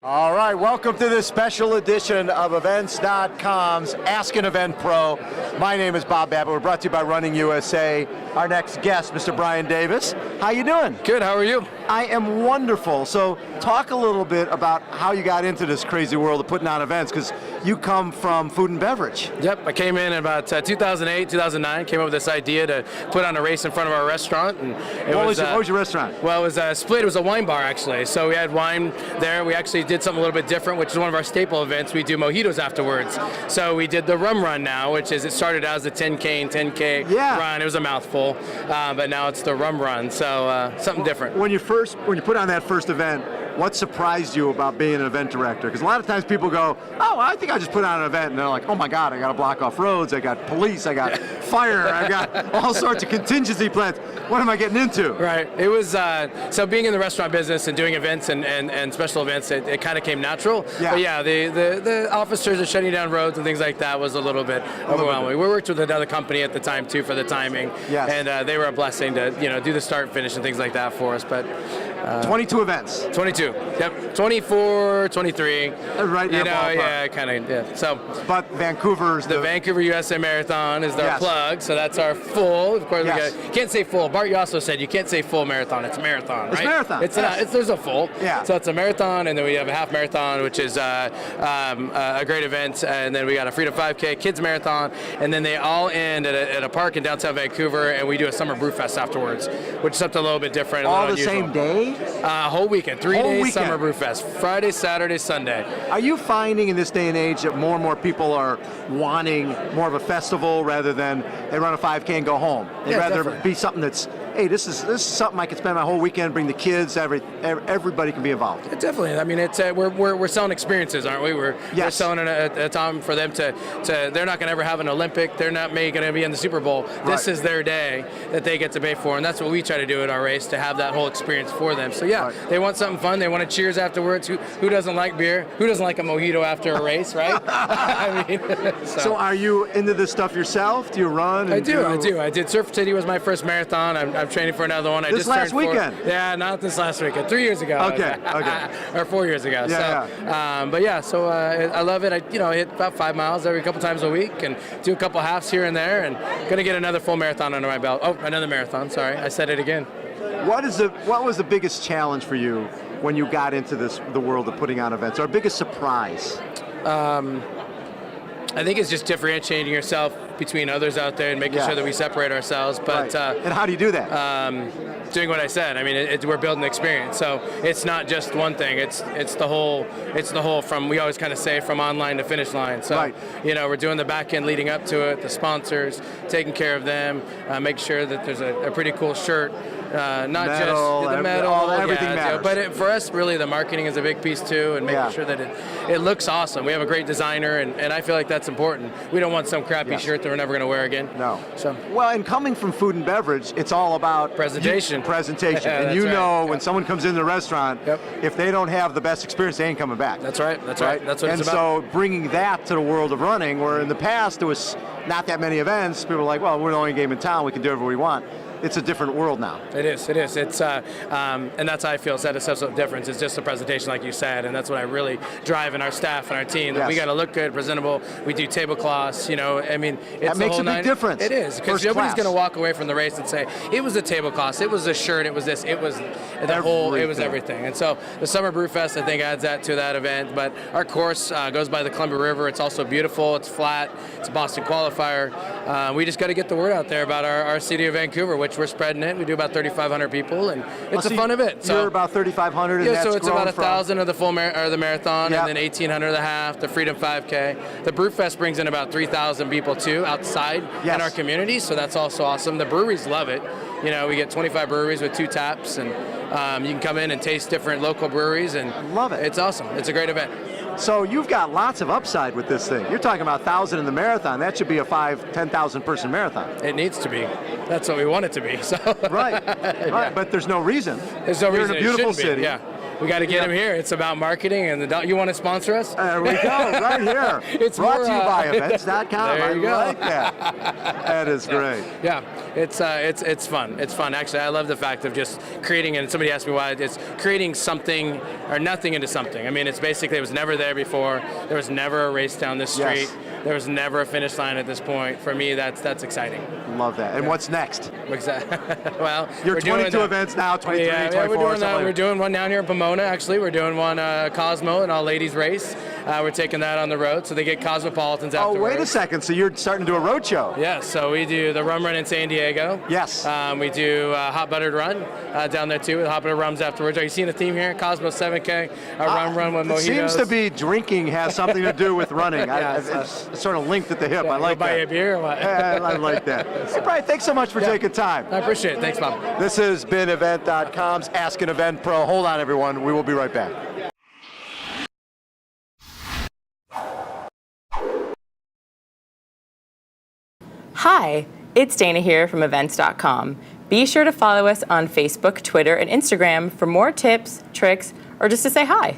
All right, welcome to this special edition of Events.com's Ask an Event Pro. My name is Bob Babbitt. We're brought to you by RunningUSA. Our next guest, Mr. Brian Davis. How you doing? Good, how are you? I am wonderful. So talk a little bit about how you got into this crazy world of putting on events, because you come from food and beverage. Yep, I came in about 2008, 2009, came up with this idea to put on a race in front of our restaurant. And what was your restaurant? Well, it was split. It was a wine bar, actually. So we had wine there. We actually did something a little bit different, which is one of our staple events. We do mojitos afterwards. So we did the rum run now, which is, it started out as a 10K and 10K run. It was a mouthful, but now it's the rum run. So something different. When you put on that first event, what surprised you about being an event director? Because a lot of times people go, oh, I think I just put on an event, and they're like, oh my God, I got to block off roads, I got police, I got fire, I got all sorts of contingency plans. What am I getting into? Right. It was, so being in the restaurant business and doing events and special events, it kind of came natural. Yeah. But yeah, the officers are shutting down roads and things like that was a little bit overwhelming. We worked with another company at the time too for the timing. Yes. And they were a blessing to do the start, finish, and things like that for us. But 22 events. 22. Yep. 24, 23. Right now. Yeah, kind of. Yeah. So. But Vancouver's the Vancouver USA Marathon is our plug. So that's our full. Of course, you can't say full. Bart, you also said you can't say full marathon. It's marathon, right? It's marathon. There's a full. Yeah. So it's a marathon, and then we have a half marathon, which is a great event, and then we got a Freedom 5K kids marathon, and then they all end at a park in downtown Vancouver, and we do a summer brew fest afterwards, which is something a little bit different. All the unusual. Same day? Whole weekend, 3 days summer brew fest, Friday, Saturday, Sunday. Are you finding in this day and age that more and more people are wanting more of a festival rather than they run a 5K and go home? They'd rather be something that's, hey, this is something I can spend my whole weekend, bring the kids, everybody can be involved. Definitely. I mean, it's we're selling experiences, aren't we? We're selling a time for them to they're not going to ever have an Olympic. They're not going to be in the Super Bowl. This is their day that they get to pay for, and that's what we try to do at our race, to have that whole experience for them. So they want something fun. They want to cheers afterwards. Who doesn't like beer? Who doesn't like a mojito after a race, right? I mean, so are you into this stuff yourself? Do you run? I do. I did. Surf City was my first marathon. I'm training for another one. This last weekend? Yeah, not this last weekend. 3 years ago. Okay. Or 4 years ago. But yeah, so I love it. I hit about 5 miles every couple times a week and do a couple halves here and there, and gonna get another full marathon under my belt. Oh, another marathon. Sorry, I said it again. What was the biggest challenge for you when you got into the world of putting on events? Or biggest surprise? I think it's just differentiating yourself between others out there and making sure that we separate ourselves. But and how do you do that? Doing what I said. I mean, we're building experience, so it's not just one thing. It's the whole. It's the whole. From, we always kind of say, from online to finish line. So we're doing the back end leading up to it. The sponsors, taking care of them, make sure that there's a pretty cool shirt. Not medal, just the medal, everything matters. But for us, really, the marketing is a big piece too, and making sure that it looks awesome. We have a great designer, and I feel like that's important. We don't want some crappy shirt that we're never going to wear again. No. So. Well, and coming from food and beverage, it's all about presentation. And when someone comes into the restaurant, if they don't have the best experience, they ain't coming back. That's right. That's what it's about. And so bringing that to the world of running, where in the past there was not that many events, people were like, well, we're the only game in town, we can do whatever we want. It's a different world now. It is. It's and that's how I feel. Set a substantive difference. It's just the presentation, like you said, and that's what I really drive in our staff and our team. That we got to look good, presentable. We do tablecloths. I mean, it's that makes a big difference. It is, because nobody's going to walk away from the race and say it was a tablecloth, it was a shirt, it was this, it was the whole, it was everything. And so the Summer Brew Fest, I think, adds that to that event. But our course goes by the Columbia River. It's also beautiful. It's flat. It's a Boston qualifier. We just got to get the word out there about our city of Vancouver, which we're spreading it. We do about 3,500 people, and it's a fun event. So you're about 3,500, and that's so it's grown about 1,000 of the full the marathon, and then 1,800 of the half, the Freedom 5K. The Brew Fest brings in about 3,000 people too outside in our community, so that's also awesome. The breweries love it. We get 25 breweries with 2 taps, and you can come in and taste different local breweries, and I love it. It's awesome. It's a great event. So you've got lots of upside with this thing. You're talking about 1,000 in the marathon. That should be a 10,000 person marathon. It needs to be. That's what we want it to be. So right. But there's no reason. There's no reason. You're in a beautiful city. Yeah. we got to get them here. It's about marketing, and you want to sponsor us? There we go, right here. It's brought more, to you by Events.com. There you go. I like that. That is great. Yeah, it's fun. It's fun. Actually, I love the fact of just creating, and somebody asked me why, it's creating something or nothing into something. I mean, it's basically, it was never there before. There was never a race down this street. Yes. There was never a finish line at this point. For me, that's exciting. Love that. And what's next? Well, you're 22 events now, 23, 24. We're doing one down here in Pomona. Actually, we're doing one Cosmo, an all-ladies race. We're taking that on the road, so they get cosmopolitans afterwards. Oh, wait a second. So you're starting to do a road show? Yes. So we do the rum run in San Diego. Yes. We do hot buttered run down there too with hot buttered rums afterwards. Are you seeing the theme here? Cosmo 7K, a rum run with mojitos. It seems to be drinking has something to do with running. It's sort of linked at the hip. Yeah, I like that. Buy a beer or what? I like that. Hey, Brian, thanks so much for taking time. I appreciate it. Thanks, Bob. This has been Event.com's Ask an Event Pro. Hold on, everyone. We will be right back. Hi, it's Dana here from Events.com. Be sure to follow us on Facebook, Twitter, and Instagram for more tips, tricks, or just to say hi.